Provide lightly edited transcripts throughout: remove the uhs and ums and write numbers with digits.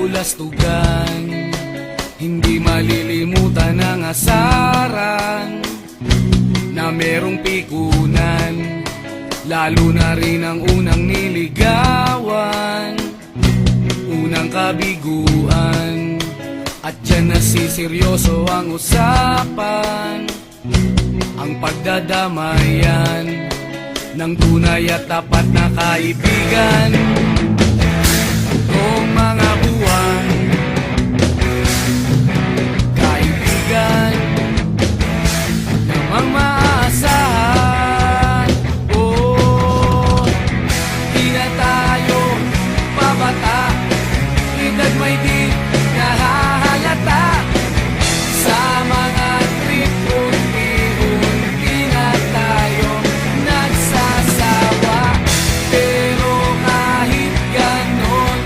lulastugan, hindi malilimutan ang asaran na merong pikunan, lalo na rin ang unang niligawan, unang kabiguan. At dyan nasiseryoso ang usapan, ang pagdadamayan ng tunay at tapat na kaibigan. Kung mga buwan, kaibigan namang maaasahan. Oh, di na tayo pabata, edad may di nahahalata. Sa mga trip unti-unti na tayo nagsasawa. Pero kahit ganon,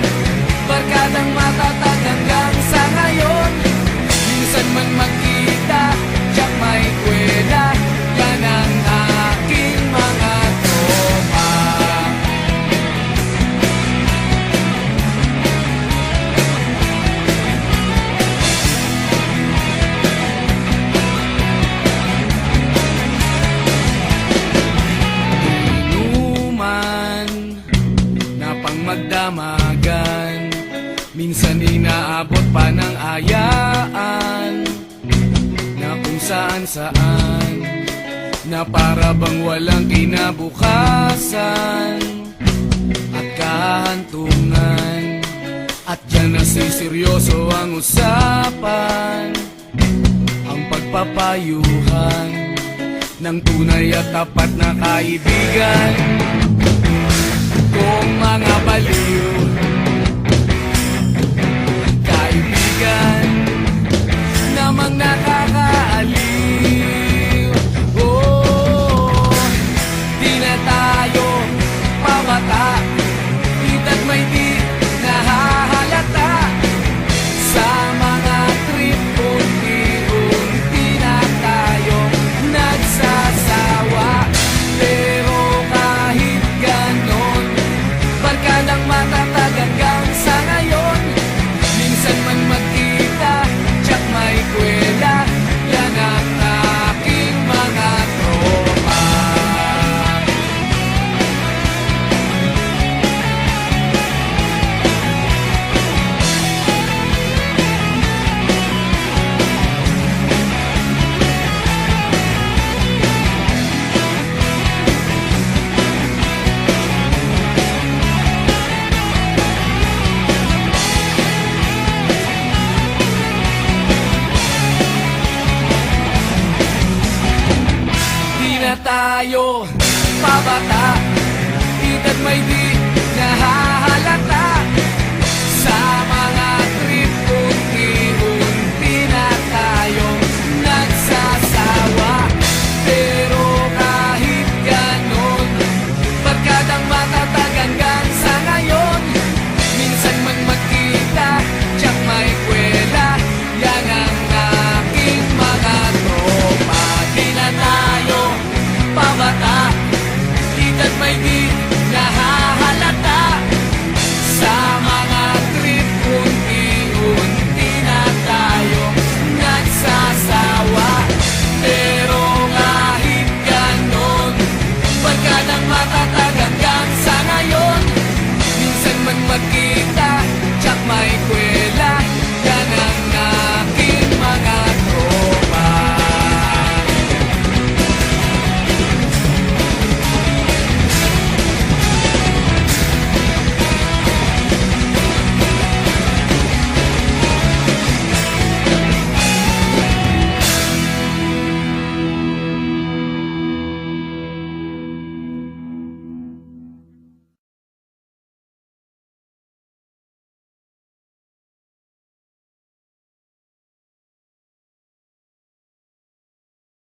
barkadang matatag hanggang sa ngayon. Minsan man magkita, tiyak may kwela, yan ang aking mga tropa. Inuman na pang magdamagan, minsan inaabot pa ng ayaan, na kung saan-saan, na para bang walang kinabukasan at kahantungan. At dyan nasiseryoso ang usapan, ang pagpapayuhan ng tunay at tapat na kaibigan. Kung mga baliw, kaibigan namang nakakaaliw. Oh, di na tayo pabata, edad may di nahahalata. Sa mga trip unti-unti na tayo nagsasawa. Pero kahit ganon, barkadang matatag hanggang sa ngayon. Minsan man magkita, tiyak may kwela, yan ang aking mga tropa. Di na tayo pabata, edad may di